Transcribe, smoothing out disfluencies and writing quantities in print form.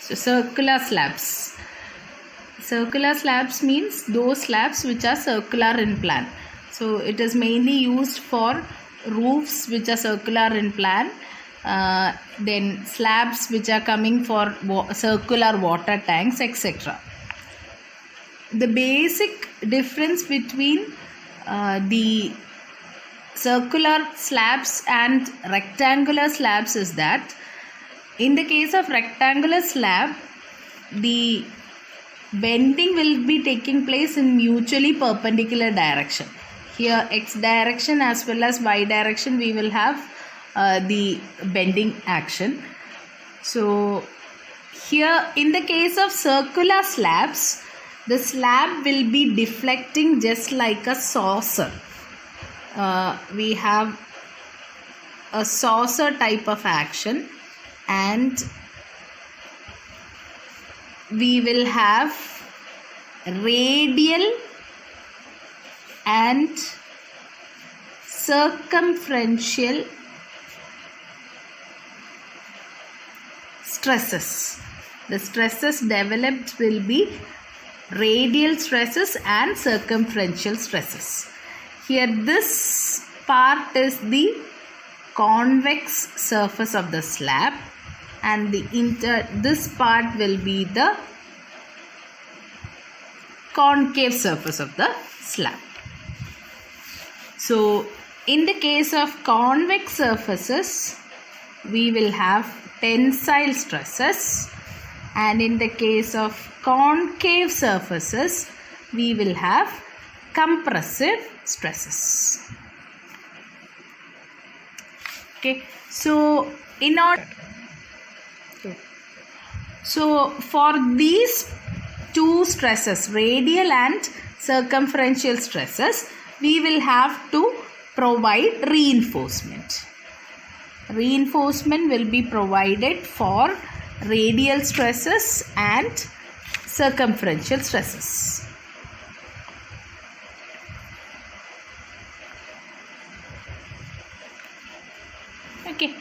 So circular slabs. Circular slabs means those slabs which are circular in plan. So it is mainly used for roofs which are circular in plan. Then slabs which are coming for circular water tanks, etc. The basic difference between the circular slabs and rectangular slabs is that in the case of rectangular slab, the bending will be taking place in mutually perpendicular direction. Here x direction as well as y direction we will have the bending action. So here in the case of circular slabs, the slab will be deflecting just like a saucer. We have a saucer type of action, and we will have radial and circumferential stresses. The stresses developed will be radial stresses and circumferential stresses. Here this part is the convex surface of the slab, and this part will be the concave surface of the slab. So in the case of convex surfaces, we will have tensile stresses, and in the case of concave surfaces, we will have compressive stresses. Okay, so for these two stresses, radial and circumferential stresses, we will have to provide reinforcement. Reinforcement will be provided for radial stresses and circumferential stresses. Okay.